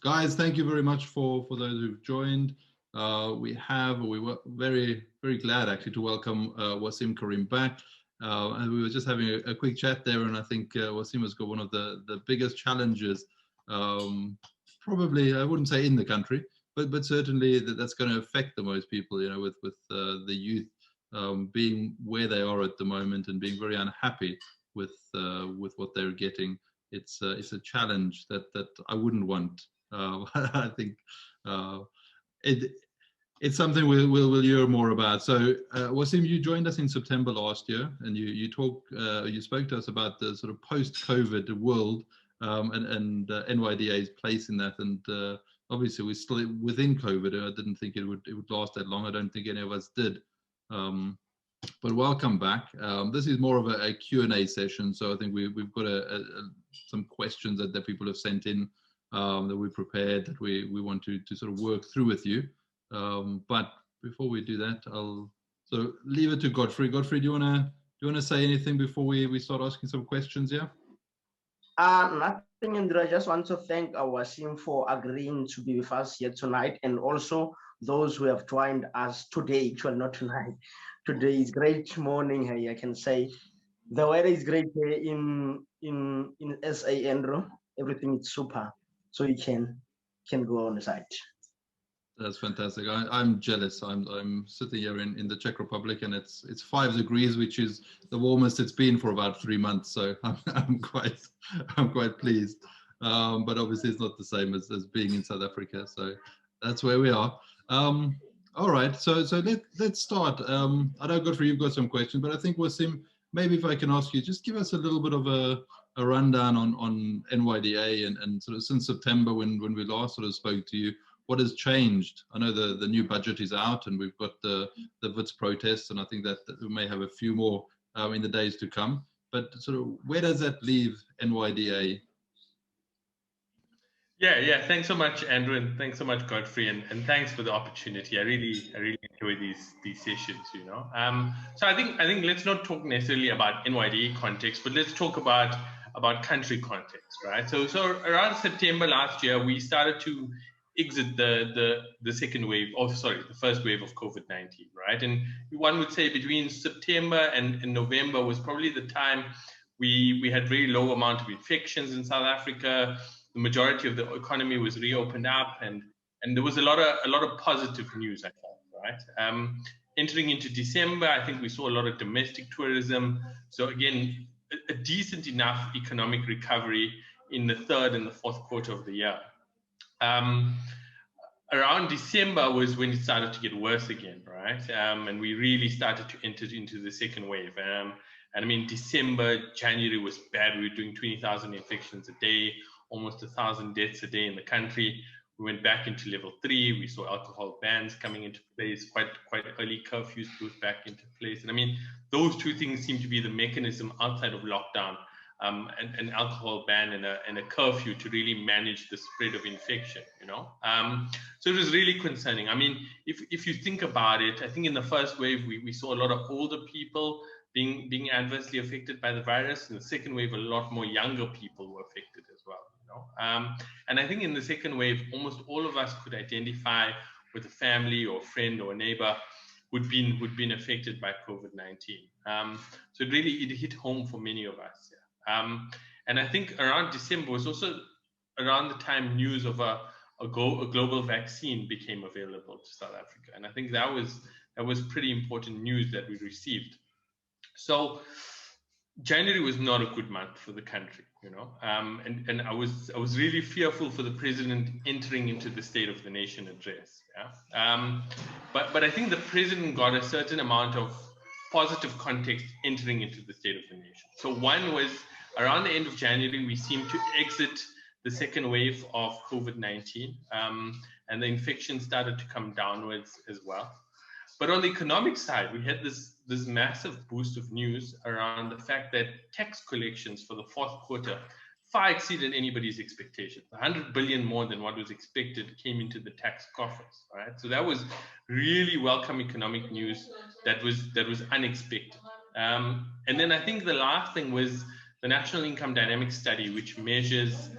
Guys, thank you very much for those who've joined. We were very, very glad actually to welcome Waseem Carrim back. And we were just having a quick chat there, and I think Waseem has got one of the biggest challenges, probably, I wouldn't say in the country, but certainly that's going to affect the most people, with the youth being where they are at the moment and being very unhappy with what they're getting. It's a challenge that I wouldn't want. I think it's something we'll hear more about. So, Waseem, you joined us in September last year, and you spoke to us about the sort of post-COVID world and NYDA's place in that. And obviously, we're still within COVID. I didn't think it would last that long. I don't think any of us did. But welcome back. This is more of a Q&A session, so I think we've got some questions that people have sent in. That we prepared, that we want to sort of work through with you. But before we do that, I'll sort of leave it to Godfrey. Godfrey, do you wanna say anything before we start asking some questions? Yeah. Nothing, Indra. I just want to thank Waseem for agreeing to be with us here tonight, and also those who have joined us today. Actually, not tonight. Today is great morning here. I can say the weather is great here in SA, Andrew. Everything is super. So you can go on the site. That's fantastic. I'm jealous. I'm sitting here in the Czech Republic, and it's 5 degrees, which is the warmest it's been for about 3 months. So I'm quite pleased. But obviously it's not the same as being in South Africa. So that's where we are. All right. So let's start. I know, Godfrey, you've got some questions, but I think, Waseem, maybe if I can ask you, just give us a little bit of a rundown on NYDA and sort of since September when we last sort of spoke to you, what has changed? I know the new budget is out, and we've got the Wits protests, and I think that we may have a few more in the days to come. But sort of where does that leave NYDA? Yeah. Thanks so much, Andrew, and thanks so much, Godfrey, and thanks for the opportunity. I really enjoy these sessions, So I think let's not talk necessarily about NYDA context, but let's talk about country context, right? So around September last year, we started to exit the second wave, the first wave of COVID-19, right? And one would say between September and November was probably the time we had very low amount of infections in South Africa. The majority of the economy was reopened up, and there was a lot of positive news, I thought, right? Entering into December, I think we saw a lot of domestic tourism. So again, a decent enough economic recovery in the third and the fourth quarter of the year. Around December was when it started to get worse again, right? And we really started to enter into the second wave. And I mean, January was bad. We were doing 20,000 infections a day, almost 1,000 deaths a day in the country. We went back into level 3. We saw alcohol bans coming into place, quite early curfews put back into place. And I mean, those two things seem to be the mechanism outside of lockdown, an alcohol ban and a curfew to really manage the spread of infection, So it was really concerning. I mean, if you think about it, I think in the first wave, we saw a lot of older people being adversely affected by the virus. In the second wave, a lot more younger people were affected as well. And I think in the second wave, almost all of us could identify with a family or a friend or a neighbor who'd been affected by COVID-19. So it hit home for many of us. Yeah. And I think around December was also around the time news of a global vaccine became available to South Africa, and I think that was pretty important news that we received. So January was not a good month for the country, and I was really fearful for the president entering into the State of the Nation address. Yeah? But I think the president got a certain amount of positive context entering into the State of the Nation. So one was around the end of January, we seemed to exit the second wave of COVID-19, and the infection started to come downwards as well. But on the economic side, we had this massive boost of news around the fact that tax collections for the fourth quarter far exceeded anybody's expectations. 100 billion more than what was expected came into the tax coffers, right? So that was really welcome economic news that was unexpected. And then I think the last thing was the National Income Dynamics Study, which measures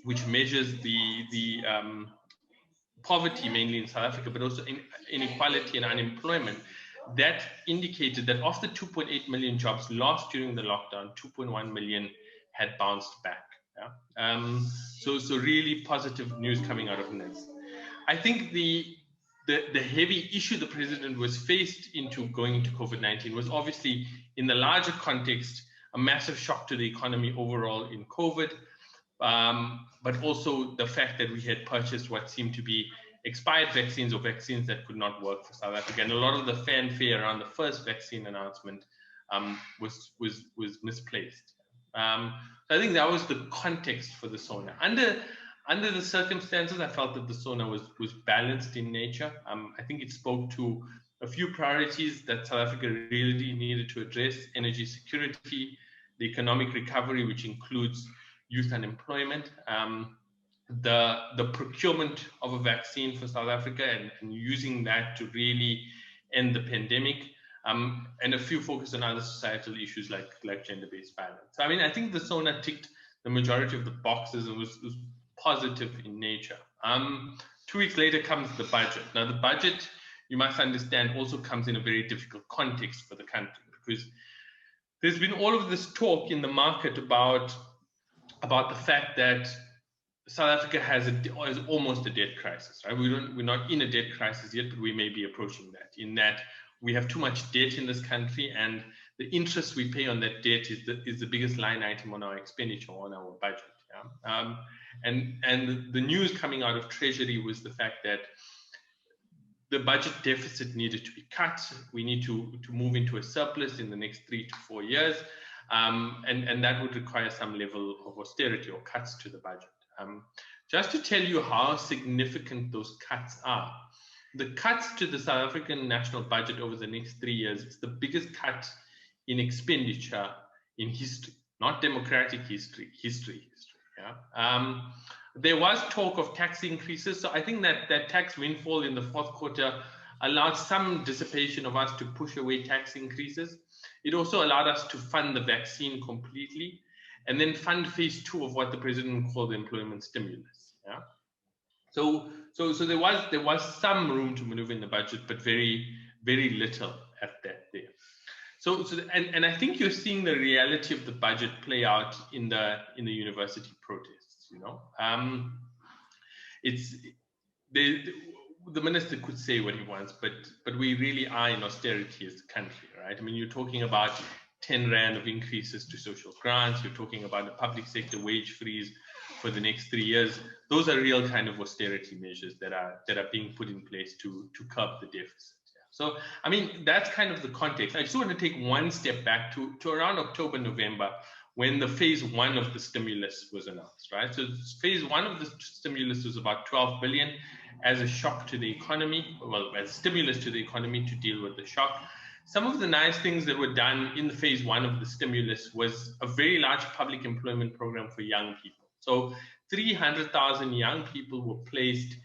which measures the poverty mainly in South Africa, but also inequality and unemployment, that indicated that of the 2.8 million jobs lost during the lockdown, 2.1 million had bounced back. Yeah? So really positive news coming out of this. I think the heavy issue the president was faced into going into COVID-19 was obviously, in the larger context, a massive shock to the economy overall in COVID, but also the fact that we had purchased what seemed to be expired vaccines or vaccines that could not work for South Africa. And a lot of the fanfare around the first vaccine announcement was misplaced. So I think that was the context for the SONA. Under the circumstances, I felt that the SONA was balanced in nature. I think it spoke to a few priorities that South Africa really needed to address: energy security, the economic recovery, which includes youth unemployment, the procurement of a vaccine for South Africa and using that to really end the pandemic, and a few focus on other societal issues like gender-based violence. So, I mean, I think the SONA ticked the majority of the boxes and was positive in nature. 2 weeks later comes the budget. Now, the budget, you must understand, also comes in a very difficult context for the country, because there's been all of this talk in the market about the fact that South Africa has almost a debt crisis, right? We're not in a debt crisis yet, but we may be approaching that, in that we have too much debt in this country, and the interest we pay on that debt is the biggest line item on our expenditure, on our budget. Yeah? And the news coming out of Treasury was the fact that the budget deficit needed to be cut. We need to move into a surplus in the next 3 to 4 years, and that would require some level of austerity or cuts to the budget. Just to tell you how significant those cuts are, the cuts to the South African national budget over the next 3 years, it's the biggest cut in expenditure in history, not democratic history. Yeah? There was talk of tax increases, so I think that tax windfall in the fourth quarter allowed some dissipation of us to push away tax increases. It also allowed us to fund the vaccine completely, and then fund phase 2 of what the president called the employment stimulus. Yeah. So there was some room to maneuver in the budget, but very, very little at that there. And I think you're seeing the reality of the budget play out in the university protests. You know, the minister could say what he wants, but we really are in austerity as a country, right? I mean, you're talking about 10 Rand of increases to social grants. You're talking about the public sector wage freeze for the next 3 years. Those are real kind of austerity measures that are being put in place to curb the deficit. Yeah. So, I mean, that's kind of the context. I just want to take one step back to around October, November, when the phase 1 of the stimulus was announced, right? So phase 1 of the stimulus was about 12 billion as a shock to the economy, well, as stimulus to the economy to deal with the shock. Some of the nice things that were done in the phase 1 of the stimulus was a very large public employment program for young people. So 300,000 young people were placed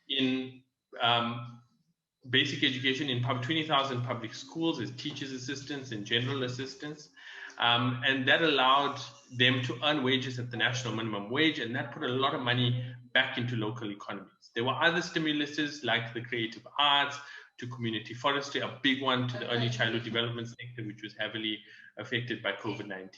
in basic education in 20,000 public schools as teachers' assistants and general assistants. And that allowed them to earn wages at the national minimum wage, and that put a lot of money back into local economies. There were other stimuluses like the creative arts, to community forestry, a big one to the early childhood development sector, which was heavily affected by COVID-19.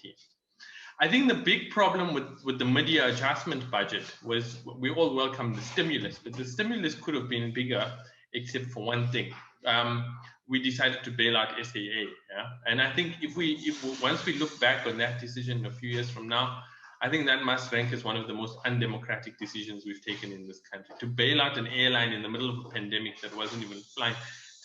I think the big problem with the mid-year adjustment budget was we all welcomed the stimulus, but the stimulus could have been bigger, except for one thing. We decided to bail out SAA. Yeah? And I think if once we look back on that decision a few years from now, I think that must rank as one of the most undemocratic decisions we've taken in this country. To bail out an airline in the middle of a pandemic that wasn't even flying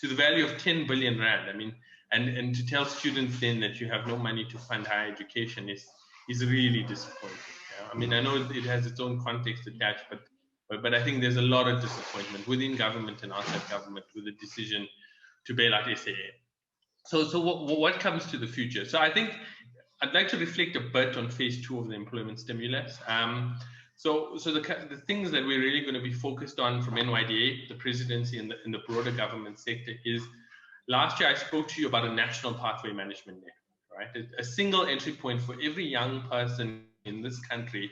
to the value of 10 billion Rand. I mean, and to tell students then that you have no money to fund higher education is really disappointing. Yeah? I mean, I know it has its own context attached, but I think there's a lot of disappointment within government and outside government with the decision to bail out SAA. So what comes to the future? So I think I'd like to reflect a bit on phase 2 of the employment stimulus. So the things that we're really going to be focused on from NYDA, the presidency, and the broader government sector is, last year I spoke to you about a national pathway management network, right? A single entry point for every young person in this country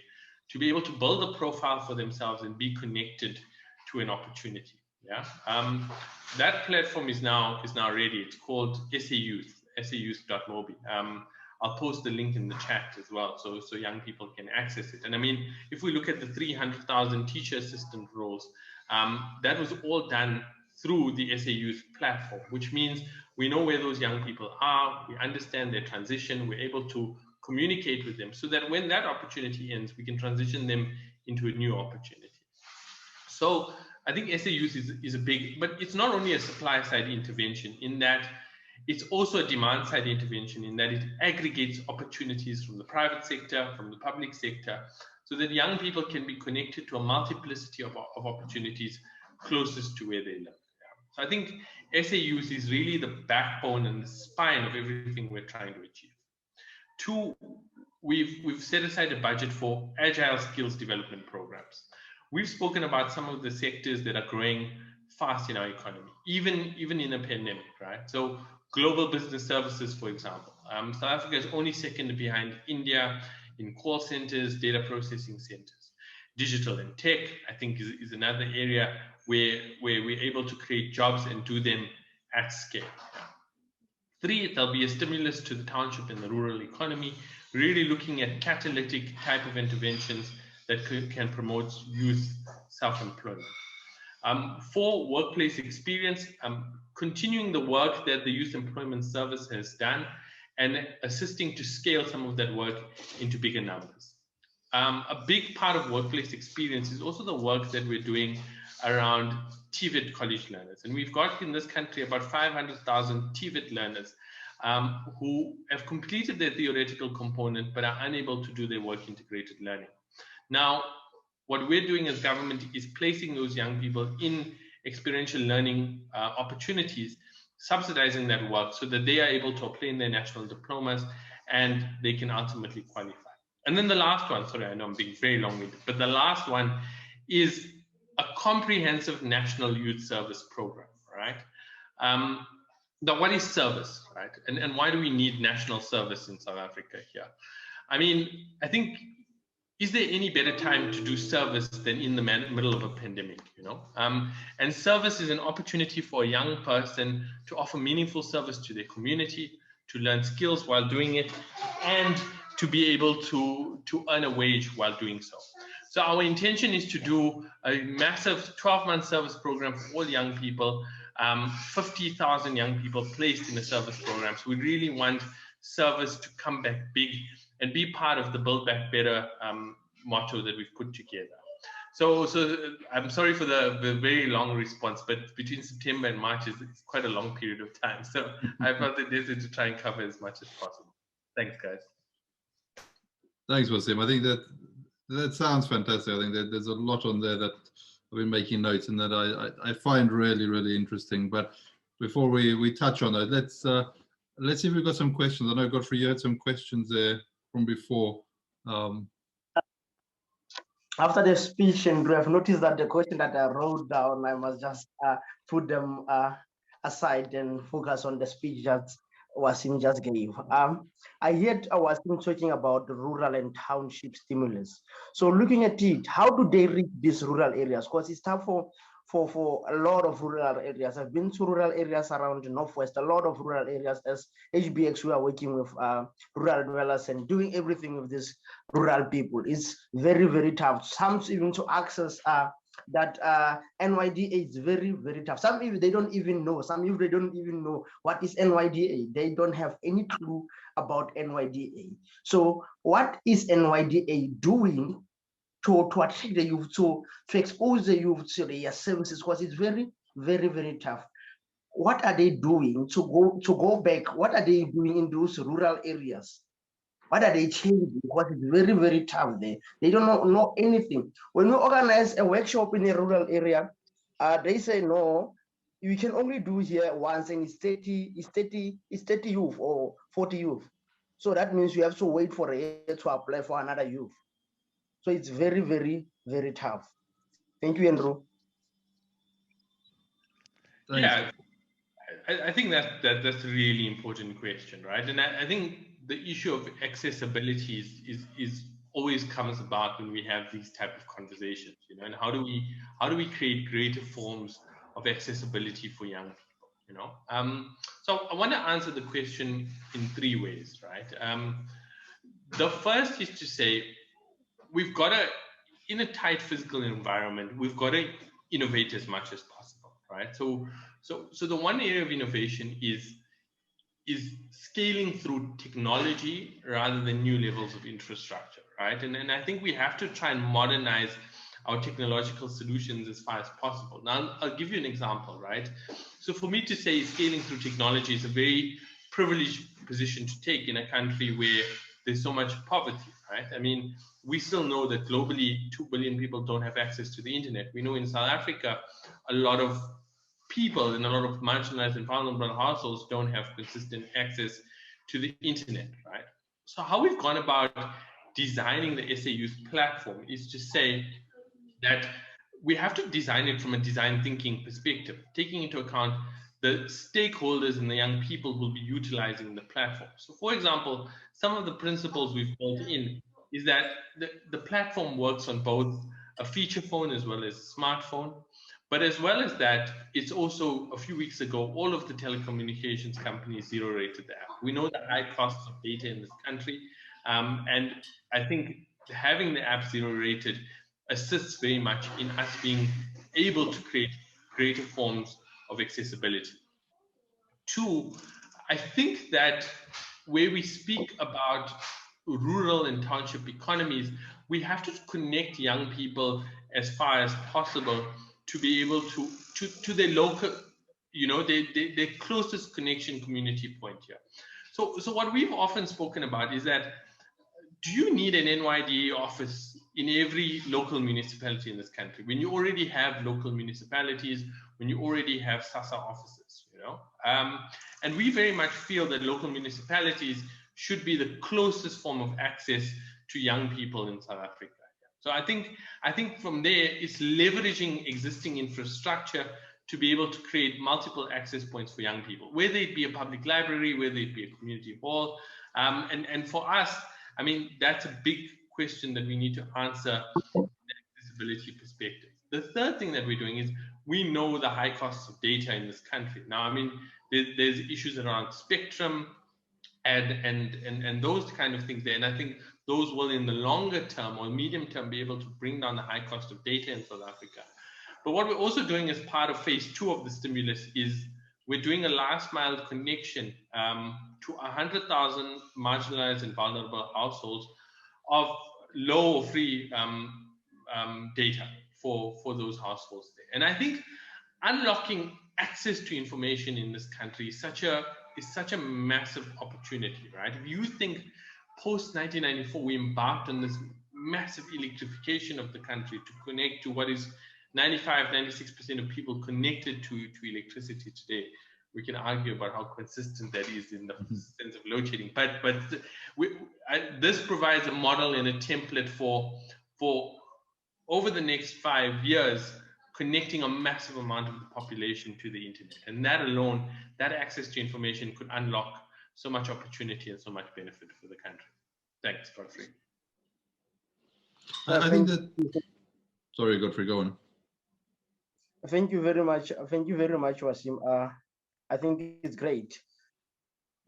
to be able to build a profile for themselves and be connected to an opportunity. Yeah, that platform is now ready. It's called SA Youth, sayouth.mobi. I'll post the link in the chat as well, so young people can access it. And I mean, if we look at the 300,000 teacher assistant roles, that was all done through the SA Youth platform, which means we know where those young people are, we understand their transition, we're able to communicate with them so that when that opportunity ends, we can transition them into a new opportunity. So I think SA Youth is a big, but it's not only a supply side intervention in that it's also a demand side intervention in that it aggregates opportunities from the private sector, from the public sector, so that young people can be connected to a multiplicity of opportunities closest to where they live. So I think SA Youth is really the backbone and the spine of everything we're trying to achieve. Two, we've set aside a budget for agile skills development programs. We've spoken about some of the sectors that are growing fast in our economy, even in a pandemic, right? So global business services, for example. South Africa is only second behind India in call centers, data processing centers. Digital and tech, I think, is another area where we're able to create jobs and do them at scale. Three, there'll be a stimulus to the township and the rural economy, really looking at catalytic type of interventions that can promote youth self-employment. For workplace experience, continuing the work that the Youth Employment Service has done and assisting to scale some of that work into bigger numbers. A big part of workplace experience is also the work that we're doing around TVET college learners. And we've got in this country about 500,000 TVET learners who have completed their theoretical component but are unable to do their work integrated learning. Now, what we're doing as government is placing those young people in experiential learning opportunities, subsidizing that work so that they are able to obtain their national diplomas and they can ultimately qualify. And then the last one, sorry, I know I'm being very long-winded, but the last one is a comprehensive national youth service program, right? What is service, right? And why do we need national service in South Africa here? I mean, I think, is there any better time to do service than in the middle of a pandemic, you know? And service is an opportunity for a young person to offer meaningful service to their community, to learn skills while doing it, and to be able to earn a wage while doing so. So our intention is to do a massive 12-month service program for all young people, 50,000 young people placed in the service program. So we really want service to come back big and be part of the Build Back Better motto that we've put together. So I'm sorry for the very long response, but between September and March is quite a long period of time. So I felt it necessary to try and cover as much as possible. Thanks, guys. Thanks, Waseem. I think that sounds fantastic. I think that there's a lot on there that I've been making notes and that I find really, really interesting. But before we touch on that, let's see if we've got some questions. I know, Godfrey, you had some questions there from before. After the speech, and I've noticed that the question that I wrote down, I must just put them aside and focus on the speech that Waseem just gave. I heard Waseem talking about the rural and township stimulus. So looking at it, how do they reach these rural areas? Because it's tough for a lot of rural areas. I've been to rural areas around the Northwest, a lot of rural areas. As HBX, we are working with rural dwellers and doing everything with these rural people. It's very, very tough. Some even to access that NYDA is very, very tough. Some even they don't even know. Some even they don't even know what is NYDA. They don't have any clue about NYDA. So what is NYDA doing to attract the youth, to expose the youth to their services? Because it's very, very, very tough. What are they doing to go back? What are they doing in those rural areas? What are they changing? Because it's very, very tough there. They don't know anything. When we organize a workshop in a rural area, they say, no, you can only do here once, and it's 30 youth or 40 youth. So that means you have to wait for a year to apply for another youth. So it's very, very, very tough. Thank you, Andrew. Thanks. Yeah, I think that's a really important question, right? And I think the issue of accessibility is always comes about when we have these type of conversations, you know, and how do we create greater forms of accessibility for young people, you know? So I want to answer the question in three ways, right? The first is to say we've got to, in a tight physical environment, we've got to innovate as much as possible, right? So the one area of innovation is scaling through technology rather than new levels of infrastructure, right? And I think we have to try and modernize our technological solutions as far as possible. Now, I'll give you an example, right? So for me to say scaling through technology is a very privileged position to take in a country where there's so much poverty, right? I mean, we still know that globally 2 billion people don't have access to the internet. We know in South Africa, a lot of people in a lot of marginalized and vulnerable households don't have consistent access to the internet, right? So how we've gone about designing the SA Youth platform is to say that we have to design it from a design thinking perspective, taking into account the stakeholders and the young people who will be utilizing the platform. So for example, some of the principles we've built in is that the platform works on both a feature phone as well as a smartphone. But as well as that, it's also, a few weeks ago, all of the telecommunications companies zero-rated the app. We know the high costs of data in this country. And I think having the app zero-rated assists very much in us being able to create greater forms of accessibility. Two, I think that where we speak about rural and township economies, we have to connect young people as far as possible to be able to their local, you know, their closest connection community point here. So what we've often spoken about is that, do you need an NYDA office in every local municipality in this country when you already have local municipalities, when you already have SASA offices, you know? And we very much feel that local municipalities should be the closest form of access to young people in South Africa. So I think from there, it's leveraging existing infrastructure to be able to create multiple access points for young people, whether it be a public library, whether it be a community hall. And for us, I mean, that's a big question that we need to answer from the accessibility perspective. The third thing that we're doing is we know the high costs of data in this country. Now, I mean, there's issues around spectrum and those kind of things there. And I think those will, in the longer term or medium term, be able to bring down the high cost of data in South Africa. But what we're also doing as part of phase 2 of the stimulus is we're doing a last mile connection to 100,000 marginalized and vulnerable households of low or free data for those households there. And I think unlocking access to information in this country is such a massive opportunity, right? If you think post 1994, we embarked on this massive electrification of the country to connect to what is 96% of people connected to electricity today. We can argue about how consistent that is in the sense of load shedding, but this provides a model and a template for over the next 5 years, connecting a massive amount of the population to the internet. And that alone, that access to information could unlock so much opportunity and so much benefit for the country. Thanks, Godfrey. I think that, sorry, Godfrey, go on. Thank you very much. Thank you very much, Waseem. I think it's great.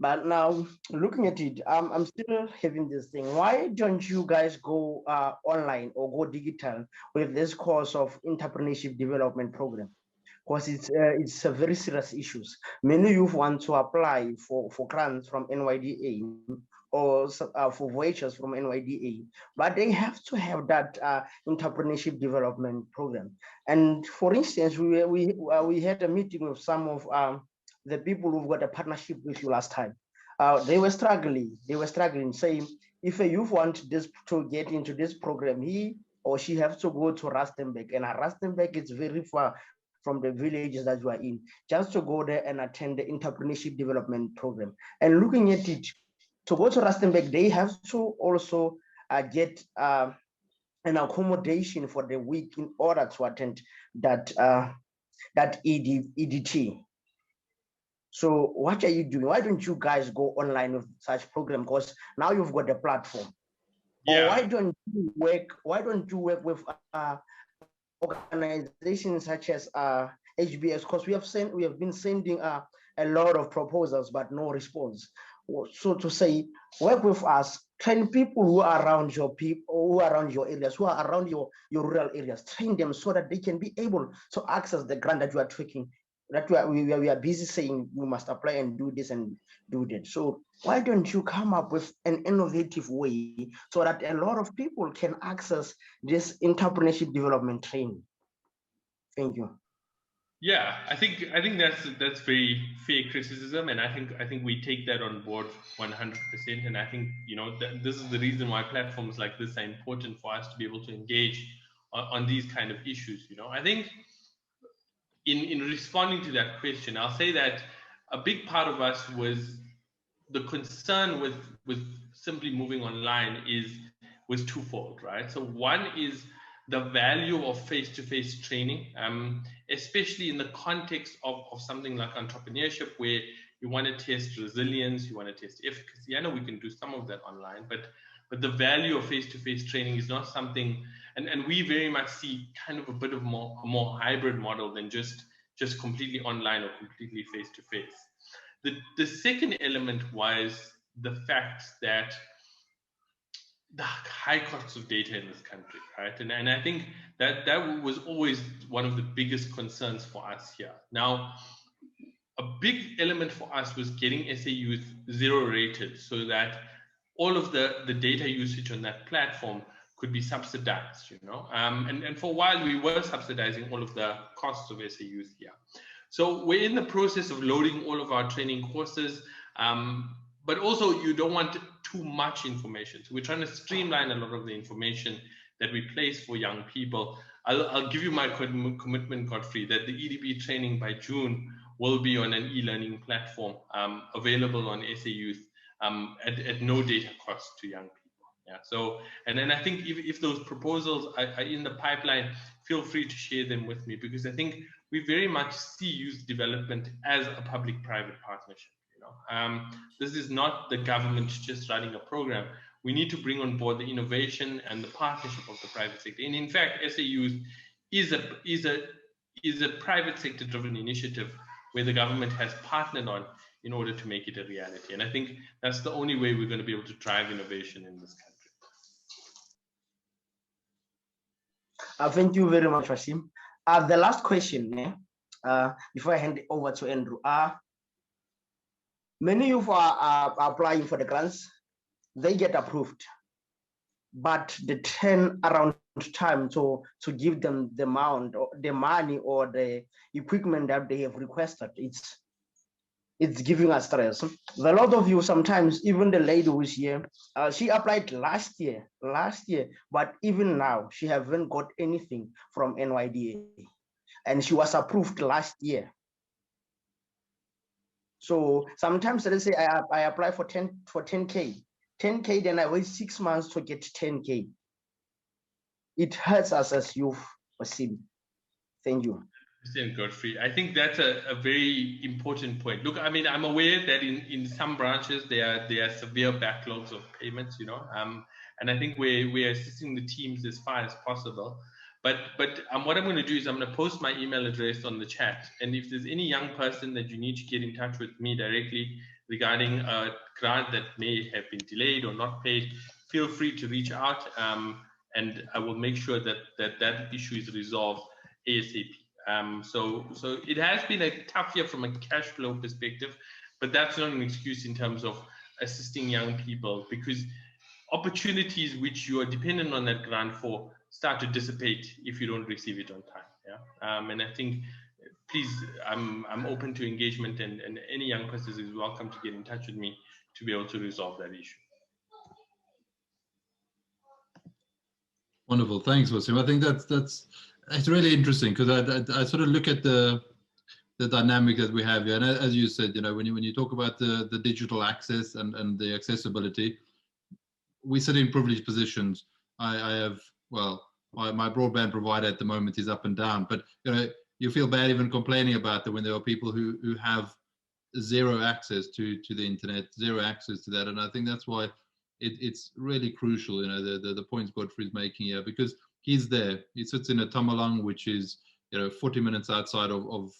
But now looking at it, I'm still having this thing. Why don't you guys go online or go digital with this course of entrepreneurship development program? Because it's a very serious issues. Many youth want to apply for grants from NYDA or for vouchers from NYDA, but they have to have that entrepreneurship development program. And for instance, we had a meeting with some of the people who've got a partnership with you last time. They were struggling, saying, if a youth wants to get into this program, he or she has to go to Rustenburg, and Rustenburg is very far from the villages that you are in, just to go there and attend the entrepreneurship development program. And looking at it, to go to Rustenburg, they have to also get an accommodation for the week in order to attend that EDT. So what are you doing? Why don't you guys go online with such program? Because now you've got the platform. Or why don't you work with organizations such as HBS? Because we have been sending a lot of proposals, but no response. So to say, work with us, train people who are around your areas, who are around your rural areas, train them so that they can be able to access the grant that you are taking, that we are busy saying we must apply and do this and do that. So why don't you come up with an innovative way so that a lot of people can access this entrepreneurship development training? Thank you. Yeah, I think that's very fair criticism, and I think we take that on board 100%. And I think this is the reason why platforms like this are important for us to be able to engage on these kind of issues. I think in responding to that question, I'll say that a big part of us was the concern with simply moving online was twofold, right? So one is the value of face-to-face training, especially in the context of something like entrepreneurship, where you want to test resilience, you want to test efficacy. I know we can do some of that online, but the value of face-to-face training is not something, and we very much see kind of a bit of a more hybrid model than just completely online or completely face-to-face. The second element was the fact that the high costs of data in this country, right? And I think that was always one of the biggest concerns for us here. Now, a big element for us was getting SAUs zero rated so that all of the data usage on that platform could be subsidized, and for a while we were subsidizing all of the costs of SAUs here. So we're in the process of loading all of our training courses, but also you don't want too much information. So we're trying to streamline a lot of the information that we place for young people. I'll give you my commitment, Godfrey, that the EDB training by June will be on an e-learning platform available on SAUs at no data cost to young people. Yeah. So, and then I think if those proposals are in the pipeline, feel free to share them with me, because I think we very much see youth development as a public-private partnership. This is not the government just running a program. We need to bring on board the innovation and the partnership of the private sector. And in fact, SAUs is a private sector-driven initiative where the government has partnered on in order to make it a reality. And I think that's the only way we're going to be able to drive innovation in this country. Thank you very much, Waseem. The last question, before I hand it over to Andrew. Many of are applying for the grants, they get approved, but the turnaround time to give them the amount or the money or the equipment that they have requested, it's giving us stress. A lot of you, sometimes even the lady who's here, she applied last year, but even now she haven't got anything from NYDA, and she was approved last year. So sometimes let's say I apply for 10K, then I wait 6 months to get 10K. It hurts us as youth, Waseem. Thank you. Godfrey, I think that's a very important point. Look, I mean, I'm aware that in some branches there are severe backlogs of payments, and I think we're assisting the teams as far as possible. But what I'm going to do is I'm going to post my email address on the chat. And if there's any young person that you need to get in touch with me directly regarding a grant that may have been delayed or not paid, feel free to reach out, and I will make sure that issue is resolved ASAP. So it has been a tough year from a cash flow perspective, but that's not an excuse in terms of assisting young people, because opportunities which you are dependent on that grant for start to dissipate if you don't receive it on time. Yeah. And I think, please, I'm open to engagement, and any young person is welcome to get in touch with me to be able to resolve that issue. Wonderful, thanks, Waseem. I think it's really interesting, because I sort of look at the dynamic that we have here, and as you said, when you talk about the digital access and the accessibility, we sit in privileged positions. I have, well, my broadband provider at the moment is up and down, but you feel bad even complaining about that when there are people who have zero access to the internet, zero access to that. And I think that's why it's really crucial, you know, the points Godfrey's making here, because he's there. He sits in a Tamalang, which is, you know, 40 minutes outside of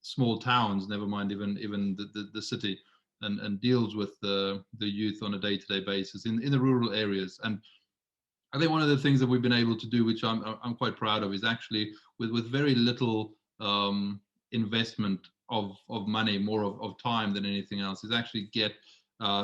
small towns, never mind even the city, and deals with the youth on a day-to-day basis in the rural areas. And I think one of the things that we've been able to do, which I'm quite proud of, is actually with very little investment of money, more of time than anything else, is actually get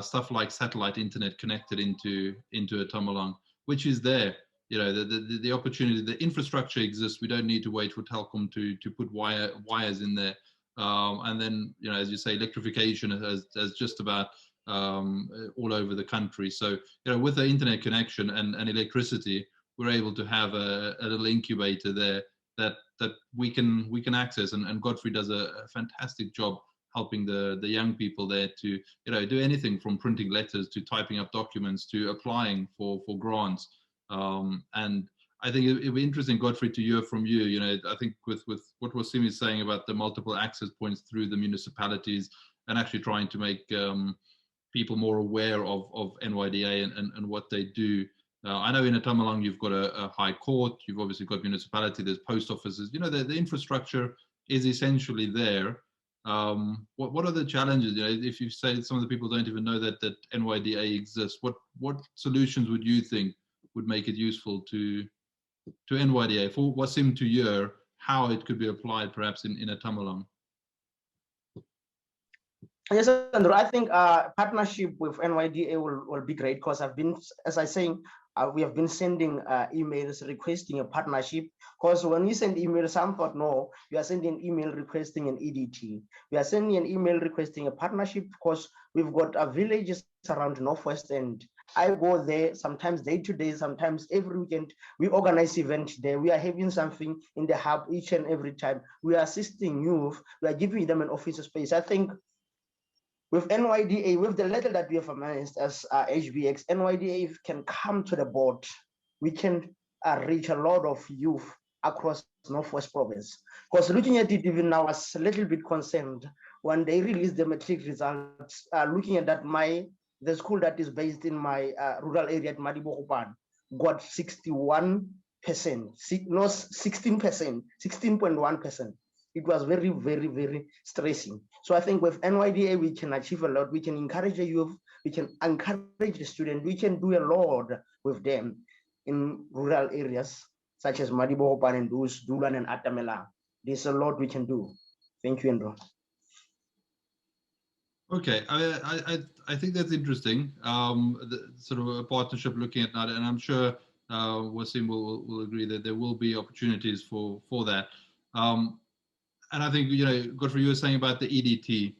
stuff like satellite internet connected into a Tamalang, which is there. You know, the opportunity, the infrastructure exists. We don't need to wait for Telkom to put wires in there. And then, you know, as you say, electrification has just about all over the country. So, you know, with the internet connection and electricity, we're able to have a little incubator there that we can access. And Godfrey does a fantastic job helping the young people there to, you know, do anything from printing letters to typing up documents to applying for grants. And I think it'd be interesting, Godfrey, to hear from you. You know, I think with what Waseem is saying about the multiple access points through the municipalities and actually trying to make people more aware of NYDA and what they do. I know in a Tamalang you've got a high court, you've obviously got municipality, there's post offices. You know, the infrastructure is essentially there. What are the challenges? You know, if you say some of the people don't even know that NYDA exists, what solutions would you think would make it useful to NYDA for Waseem to hear how it could be applied perhaps in a Tamalang? Yes, Andrew, I think partnership with NYDA will be great, because I've been, as I saying, we have been sending emails requesting a partnership, because when we send emails, some thought, no, you are sending an email requesting an EDT. We are sending an email requesting a partnership, because we've got villages around Northwest, and I go there sometimes day to day, sometimes every weekend. We organize events there. We are having something in the hub each and every time. We are assisting youth. We are giving them an office space. I think with NYDA, with the letter that we have announced as HBX, NYDA can come to the board. We can reach a lot of youth across Northwest Province. Because looking at it even now, I was a little bit concerned when they released the matric results, looking at that, the school that is based in my rural area at Madibohupan got 61%, no, 16%, 16.1%. It was very, very, very stressing. So I think with NYDA, we can achieve a lot. We can encourage the youth. We can encourage the students. We can do a lot with them in rural areas, such as Madibohupan and Dulan and Atamela. There's a lot we can do. Thank you, Andrew. Okay, I think that's interesting. Sort of a partnership looking at that, and I'm sure Waseem will agree that there will be opportunities for that. And I think, you know, Godfrey, you were saying about the EDT,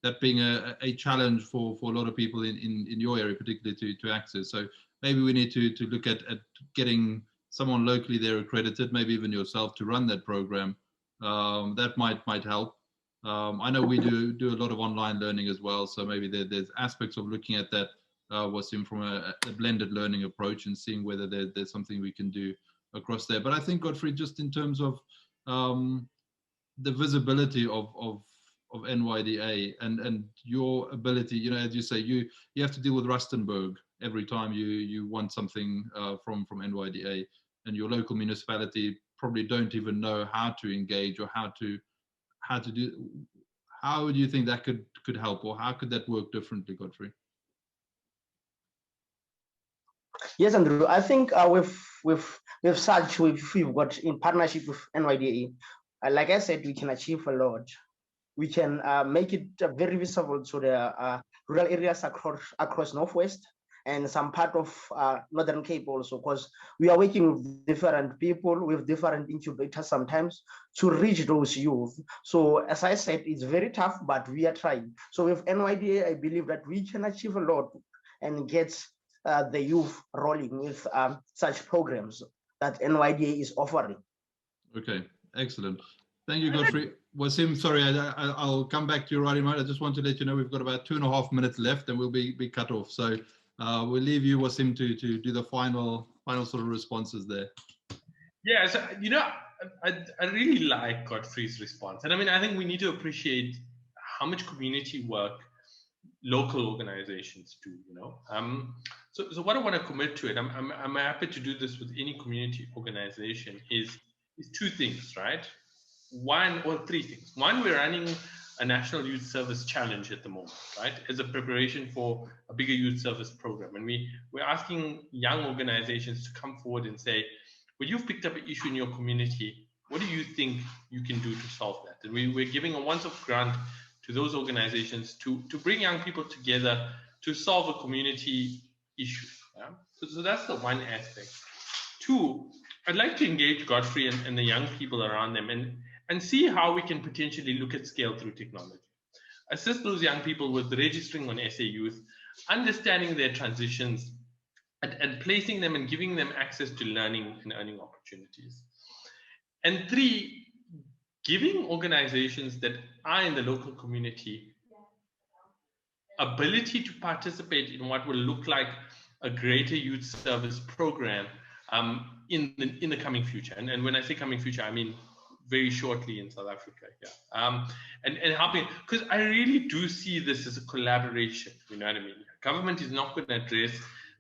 that being a challenge for a lot of people in your area, particularly to access. So maybe we need to look at getting someone locally there accredited, maybe even yourself, to run that program. That might help. I know we do a lot of online learning as well, so maybe there's aspects of looking at that, Waseem, from a blended learning approach and seeing whether there's something we can do across there. But I think, Godfrey, just in terms of the visibility of NYDA and your ability, you know, as you say, you have to deal with Rustenburg every time you want something from NYDA, and your local municipality probably don't even know how to engage or how to do. How do you think that could help, or how could that work differently, Godfrey? Yes, Andrew. I think we've got in partnership with NYDA. Like I said, we can achieve a lot. We can make it very visible to the rural areas across Northwest and some part of Northern Cape also, because we are working with different people, with different incubators sometimes to reach those youth. So as I said, it's very tough, but we are trying. So with NYDA, I believe that we can achieve a lot and get the youth rolling with such programs that NYDA is offering. Okay, excellent. Thank you, Godfrey. Waseem, sorry, I'll come back to you right in a moment. I just want to let you know we've got about 2.5 minutes left and we'll be cut off. So we'll leave you, Waseem, to do the final sort of responses there. Yeah, so, you know, I really like Godfrey's response. And I mean, I think we need to appreciate how much community work local organizations do, you know. So what I want to commit to it, I'm happy to do this with any community organization, is two things, right? One or three things. One, we're running a National Youth Service Challenge at the moment, right? As a preparation for a bigger youth service program. And we're asking young organizations to come forward and say, well, you've picked up an issue in your community. What do you think you can do to solve that? And we're giving a once-off grant to those organizations to bring young people together to solve a community issue. Yeah? So that's the one aspect. Two, I'd like to engage Godfrey and the young people around them and see how we can potentially look at scale through technology. Assist those young people with registering on SA Youth, understanding their transitions, and placing them and giving them access to learning and earning opportunities. And three, giving organizations that are in the local community ability to participate in what will look like a greater youth service program in the coming future. And when I say coming future, I mean very shortly in South Africa. Yeah. And helping, because I really do see this as a collaboration. You know what I mean? Government is not going to address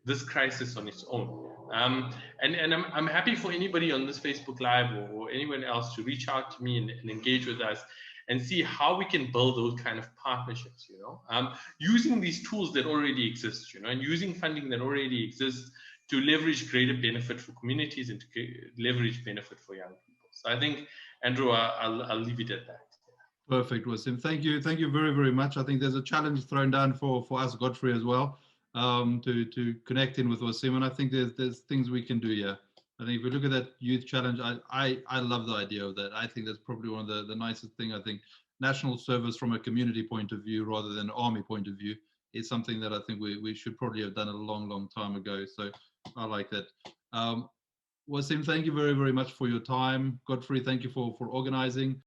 this crisis on its own. And I'm happy for anybody on this Facebook Live or anyone else to reach out to me and engage with us and see how we can build those kind of partnerships, you know, using these tools that already exist, you know, and using funding that already exists to leverage greater benefit for communities and to leverage benefit for young people. So I think, Andrew, I'll leave it at that. Perfect, Waseem. Thank you very, very much. I think there's a challenge thrown down for us, Godfrey, as well, to connect in with Waseem, and I think there's things we can do here. I think if we look at that youth challenge, I love the idea of that. I think that's probably one of the nicest thing. I think national service from a community point of view rather than an army point of view is something that I think we should probably have done a long time ago. So I like that. Waseem, thank you very, very much for your time. Godfrey, thank you for organizing.